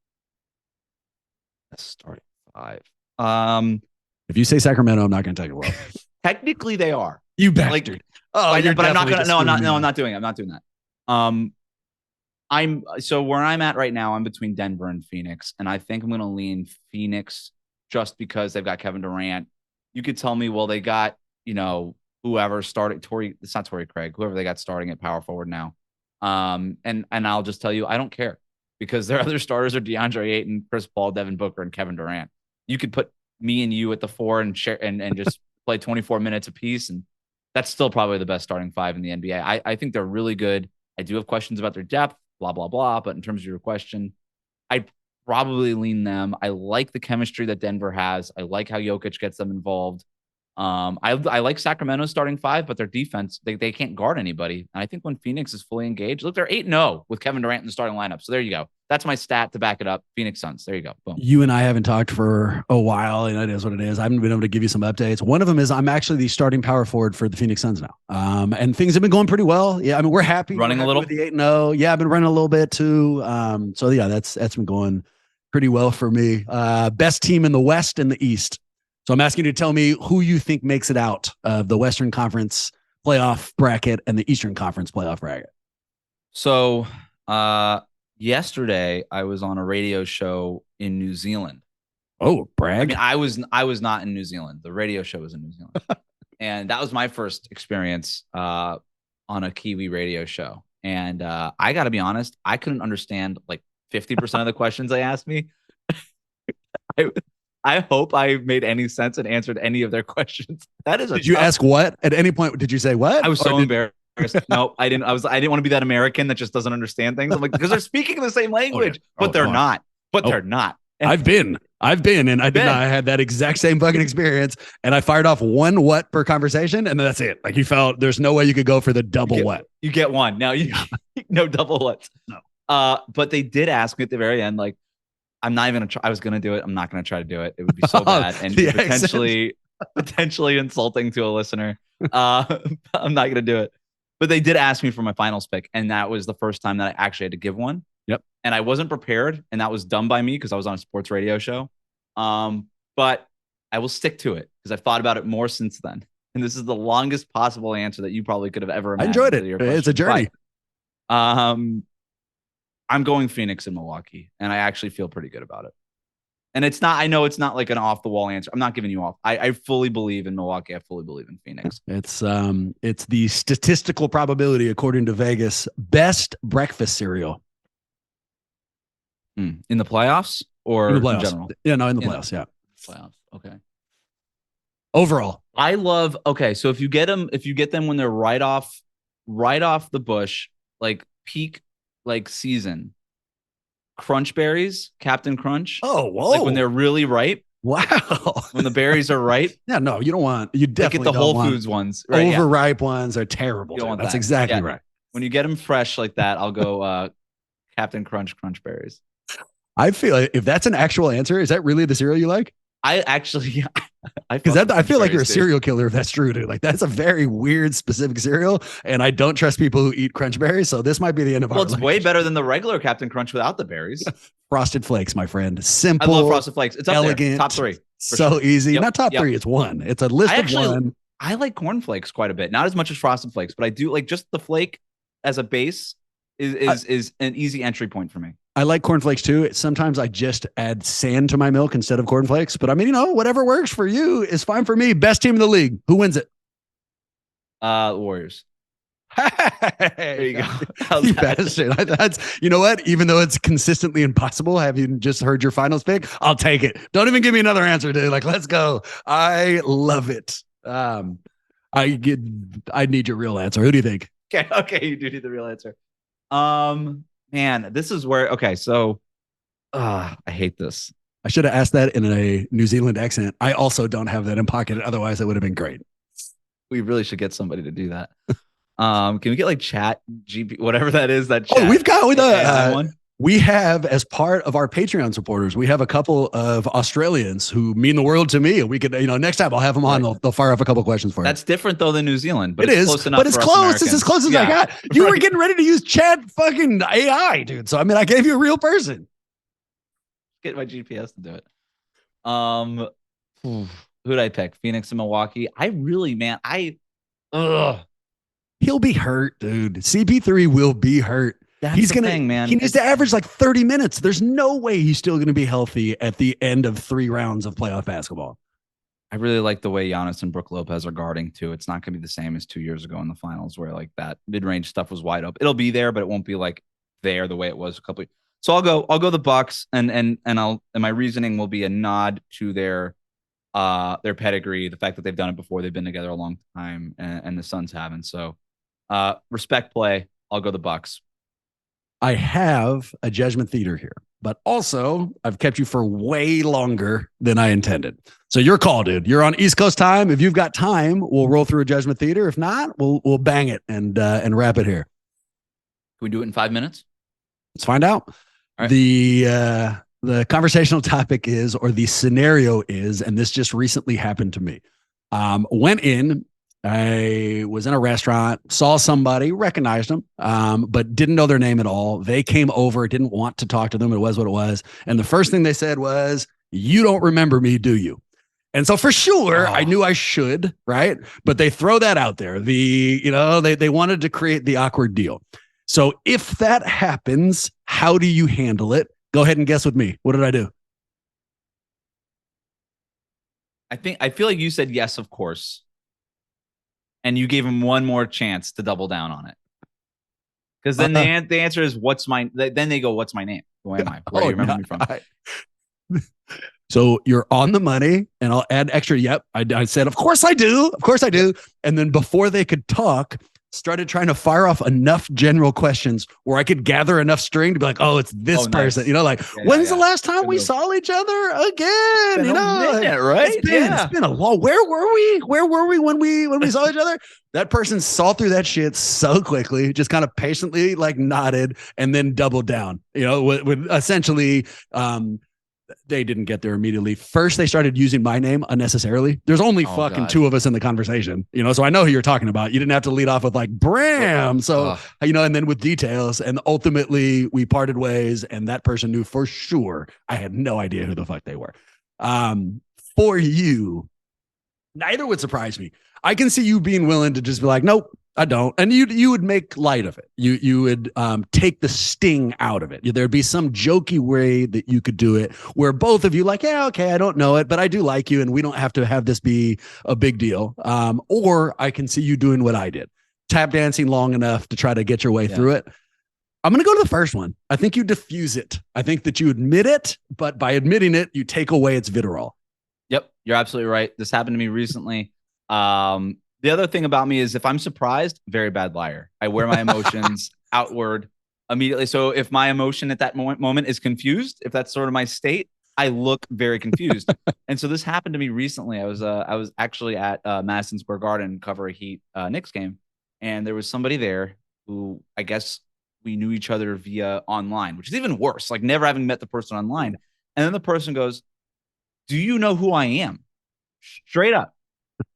Best starting five. If you say Sacramento, I'm not going to tell you well. Technically, they are. You bastard. But I'm not going to. No, I'm not doing it. I'm not doing that. So where I'm at right now, I'm between Denver and Phoenix, and I think I'm going to lean Phoenix just because they've got Kevin Durant. You could tell me, well, they got, whoever started it's not Torrey Craig, whoever they got starting at power forward now. And I'll just tell you, I don't care because their other starters are DeAndre Ayton, Chris Paul, Devin Booker, and Kevin Durant. You could put me and you at the four and share and just play 24 minutes apiece. And that's still probably the best starting five in the NBA. I think they're really good. I do have questions about their depth, blah, blah, blah. But in terms of your question, I probably lean them. I like the chemistry that Denver has. I like how Jokic gets them involved. I like Sacramento starting five, but their defense, they can't guard anybody. And I think when Phoenix is fully engaged, look, they're 8-0 with Kevin Durant in the starting lineup. So there you go. That's my stat to back it up. Phoenix Suns. There you go. Boom. You and I haven't talked for a while, and it is what it is. I haven't been able to give you some updates. One of them is I'm actually the starting power forward for the Phoenix Suns now. And things have been going pretty well. Yeah, I mean, we're happy. Running a little. With the 8-0. Yeah, I've been running a little bit too. So yeah, that's been going pretty well for me. Best team in the West and the East. So I'm asking you to tell me who you think makes it out of the Western Conference playoff bracket and the Eastern Conference playoff bracket. So yesterday I was on a radio show in New Zealand. Oh, brag. I mean, I was not in New Zealand. The radio show was in New Zealand. And that was my first experience on a Kiwi radio show. And I got to be honest, I couldn't understand like 50% of the questions they asked me. I hope I made any sense and answered any of their questions. That is. Did you ask what? At any point, did you say what? I was so embarrassed. No, I didn't. I didn't want to be that American that just doesn't understand things. I'm like, because they're speaking the same language, but they're not. But they're not. And I've been. I've been, and I did not. I had that exact same fucking experience, and I fired off one what per conversation, and that's it. Like you felt there's no way you could go for the double what. You get one. Now you no double whats. No. But they did ask me at the very end, like, I'm not even gonna try. I was gonna do it. I'm not gonna try to do it. It would be so bad and potentially insulting to a listener. I'm not gonna do it. But they did ask me for my finals pick, and that was the first time that I actually had to give one. Yep. And I wasn't prepared, and that was dumb by me because I was on a sports radio show. But I will stick to it because I've thought about it more since then. And this is the longest possible answer that you probably could have ever imagined. I enjoyed it. It's a journey. But, I'm going Phoenix and Milwaukee, and I actually feel pretty good about it. And it's not, I know it's not like an off the wall answer. I'm not giving you off. I fully believe in Milwaukee. I fully believe in Phoenix. It's the statistical probability, according to Vegas, best breakfast cereal. In the playoffs or in general? Yeah, no, in the playoffs. Yeah. Playoffs. Okay. Overall. I love, okay. So if you get them when they're right off the bush, like peak, like season, Crunch berries, Captain Crunch. Oh, whoa. Like when they're really ripe. Wow. When the berries are ripe. Yeah, no, you don't want, you definitely get the Whole Foods ones. Right, overripe ones are terrible. That's exactly right. When you get them fresh like that, I'll go Captain Crunch berries. I feel like if that's an actual answer, is that really the cereal you like? I actually, because I feel like you're a serial killer if that's true, dude. Like that's a very weird, specific cereal, and I don't trust people who eat Crunch berries. So this might be the end of our. Well, it's way better than the regular Captain Crunch without the berries. Frosted Flakes, my friend. Simple. I love Frosted Flakes. It's up elegant, there. Top three. So easy. Yep. Not top three. It's one. It's a list of one. I like Corn Flakes quite a bit. Not as much as Frosted Flakes, but I do like just the flake as a base is an easy entry point for me. I like cornflakes too. Sometimes I just add sand to my milk instead of cornflakes. But I mean, whatever works for you is fine for me. Best team in the league. Who wins it? Warriors. There you go. You bastard. That's, you know what? Even though it's consistently impossible, have you just heard your finals pick? I'll take it. Don't even give me another answer, dude. Like, let's go. I love it. I need your real answer. Who do you think? Okay. You do need the real answer. Man, this is where, okay, so I hate this. I should have asked that in a New Zealand accent. I also don't have that in pocket. Otherwise, it would have been great. We really should get somebody to do that. Can we get like chat GP, whatever that is? That chat, we've got one. We have, as part of our Patreon supporters, we have a couple of Australians who mean the world to me. And we could, next time I'll have them on. They'll fire off a couple questions for you. That's different though than New Zealand, but it's close enough. But it's close. It's as close as I got. You were getting ready to use chat fucking AI, dude. So I mean, I gave you a real person. Get my GPS to do it. Who'd I pick? Phoenix and Milwaukee. I really, man, he'll be hurt, dude. CP3 will be hurt. He's gonna, thing, man. He needs to average like 30 minutes. There's no way he's still going to be healthy at the end of 3 rounds of playoff basketball. I really like the way Giannis and Brook Lopez are guarding too. It's not going to be the same as 2 years ago in the finals where like that mid-range stuff was wide open. It'll be there, but it won't be like there the way it was a couple of years. So I'll go the Bucks and my reasoning will be a nod to their pedigree, the fact that they've done it before, they've been together a long time, and the Suns haven't. So respect play. I'll go the Bucks. I have a judgment theater here, but also I've kept you for way longer than I intended. So your call, dude. You're on East Coast time. If you've got time, we'll roll through a judgment theater. If not, we'll bang it and wrap it here. Can we do it in 5 minutes? Let's find out. Right. The conversational topic is, or the scenario is, and this just recently happened to me. Went in. I was in a restaurant, saw somebody, recognized them, but didn't know their name at all. They came over, didn't want to talk to them. It was what it was. And the first thing they said was, "You don't remember me, do you?" And so for sure, I knew I should, right? But they throw that out there. They wanted to create the awkward deal. So if that happens, how do you handle it? Go ahead and guess with me. What did I do? I feel like you said yes, of course. And you gave him one more chance to double down on it. Because then the answer is, then they go, what's my name? Who am I? Where do you remember me from? So you're on the money, and I'll add extra. Yep. I said, of course I do. Of course I do. And then before they could talk, started trying to fire off enough general questions where I could gather enough string to be like, oh, it's this person. Nice. You know, like, when's the last time we saw each other again? You know, minute, right? It's been a long. Where were we? Where were we when we saw each other? That person saw through that shit so quickly, just kind of patiently like nodded and then doubled down. You know, with essentially, they didn't get there immediately. First, they started using my name unnecessarily. There's only fucking two of us in the conversation, you know, so I know who you're talking about. You didn't have to lead off with like Bram. So, you know, and then with details, and ultimately we parted ways, and that person knew for sure I had no idea who the fuck they were. For you, neither would surprise me. I can see you being willing to just be like, nope, I don't. And you would make light of it. You would take the sting out of it. There'd be some jokey way that you could do it where both of you like, yeah, okay, I don't know it, but I do like you, and we don't have to have this be a big deal. Or I can see you doing what I did, tap dancing long enough to try to get your way through it. I'm going to go to the first one. I think you diffuse it. I think that you admit it, but by admitting it, you take away its vitriol. Yep, you're absolutely right. This happened to me recently. The other thing about me is if I'm surprised, very bad liar. I wear my emotions outward immediately. So if my emotion at that moment is confused, if that's sort of my state, I look very confused. And so this happened to me recently. I was actually at Madison Square Garden cover a Heat Knicks game, and there was somebody there who I guess we knew each other via online, which is even worse, like never having met the person online. And then the person goes, "Do you know who I am?" Straight up.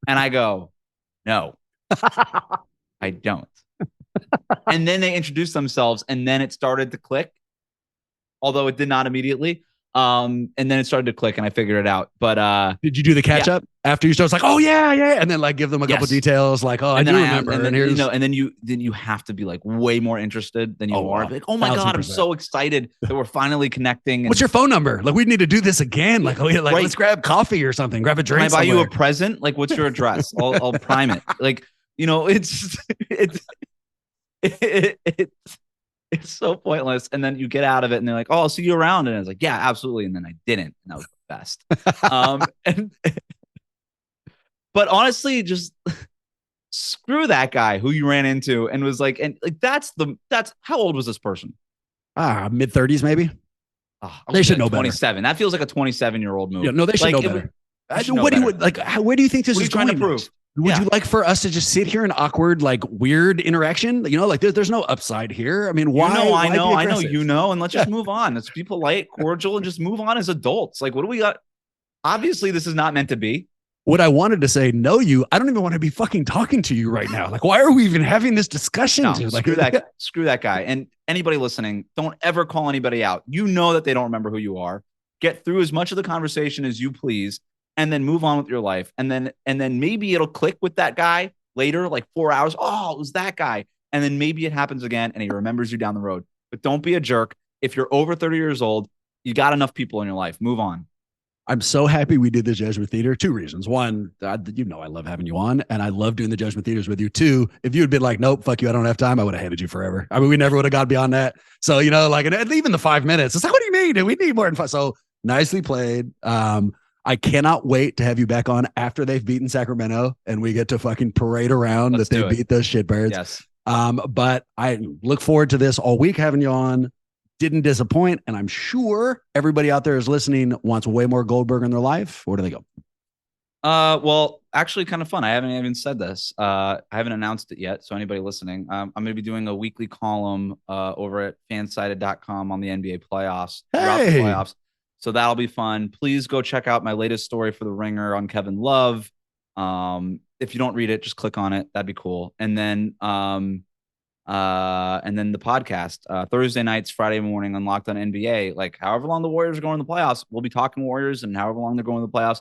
And I go, "No, I don't." And then they introduced themselves, and then it started to click, although it did not immediately. And then it started to click, and I figured it out. But did you do the catch up after you started? Like, oh yeah, and then like give them a couple details, like, oh, I do remember. And then and then you have to be like way more interested than you are. Like, oh my 1,000%. God, I'm so excited that we're finally connecting. What's your phone number? Like, we need to do this again. Like, let's grab coffee or something. Grab a drink. Can I buy you a present? Like, what's your address? I'll prime it. Like, you know, it's so pointless. And then you get out of it and they're like, "Oh, I'll see you around." And I was like, "Yeah, absolutely." And then I didn't. And that was the best. But honestly, just screw that guy who you ran into and was like, and like, that's how old was this person? Mid-30s, maybe. They should know 27. That feels like a 27-year-old move. Yeah, no, they should know better. Where do you think this is going? Would you like for us to just sit here in awkward, like weird interaction? You know, like there's no upside here. I mean, why? I know, and let's just move on. Let's be polite, cordial, and just move on as adults. Like, what do we got? Obviously, this is not meant to be. What I wanted to say, I don't even want to be fucking talking to you right now. Like, why are we even having this discussion? No, screw that guy. And anybody listening, don't ever call anybody out. You know that they don't remember who you are. Get through as much of the conversation as you please, and then move on with your life. And then maybe it'll click with that guy later, like 4 hours. Oh, it was that guy. And then maybe it happens again and he remembers you down the road. But don't be a jerk. If you're over 30 years old, you got enough people in your life. Move on. I'm so happy we did the Jesuit Theater. 2 reasons. One, I love having you on, and I love doing the Judgment Theaters with you. 2, if you had been like, "Nope, fuck you, I don't have time," I would have hated you forever. I mean, we never would have got beyond that. So, you know, like, and even the 5 minutes, it's like, what do you mean? We need more than 5. So nicely played. I cannot wait to have you back on after they've beaten Sacramento and we get to fucking parade around that they beat those shitbirds. Yes. But I look forward to this all week having you on. Didn't disappoint, and I'm sure everybody out there is listening wants way more Goldberg in their life. Where do they go? Well, actually, kind of fun. I haven't even said this. I haven't announced it yet. So anybody listening, I'm going to be doing a weekly column over at fansided.com on the NBA playoffs throughout the playoffs. So that'll be fun. Please go check out my latest story for The Ringer on Kevin Love. If you don't read it, just click on it. That'd be cool. And then the podcast Thursday nights, Friday morning on Locked On NBA. Like, however long the Warriors are going to the playoffs, we'll be talking Warriors, and however long they're going to the playoffs,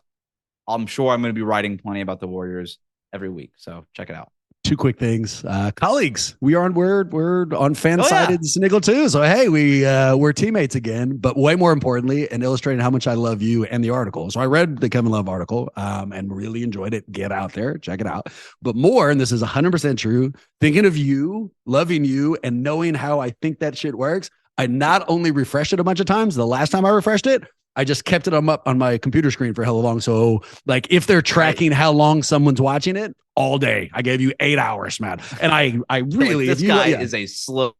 I'm sure I'm going to be writing plenty about the Warriors every week. So check it out. 2 quick things. Colleagues, we're on Fansided Sniggle too. So hey, we're teammates again, but way more importantly, and illustrating how much I love you and the article. So I read the Kevin Love article and really enjoyed it. Get out there, check it out. But more, and this is 100% true, thinking of you, loving you, and knowing how I think that shit works, I not only refreshed it a bunch of times, the last time I refreshed it, I just kept it up on my computer screen for hella long. So like if they're tracking how long someone's watching it, all day. I gave you 8 hours, man. And I really, this guy is a slow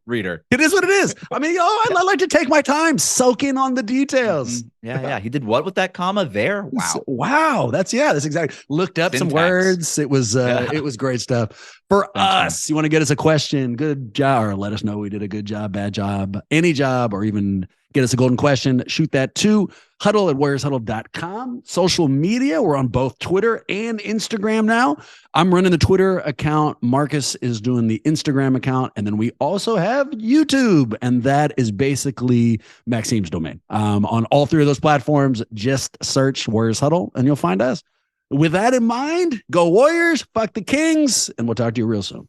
reader. It is what it is. I mean, I like to take my time, soak in on the details. Yeah. He did what with that comma there? Wow. That's exactly. Looked up some words. It was great stuff. For us, you want to get us a question, good job, or let us know we did a good job, bad job, any job, or even get us a golden question. Shoot that to huddle@warriorshuddle.com. Social media, we're on both Twitter and Instagram now. I'm running the Twitter account. Marcus is doing the Instagram account. And then we also have YouTube. And that is basically Maxime's domain. On all three of those platforms, just search Warriors Huddle and you'll find us. With that in mind, go Warriors, fuck the Kings, and we'll talk to you real soon.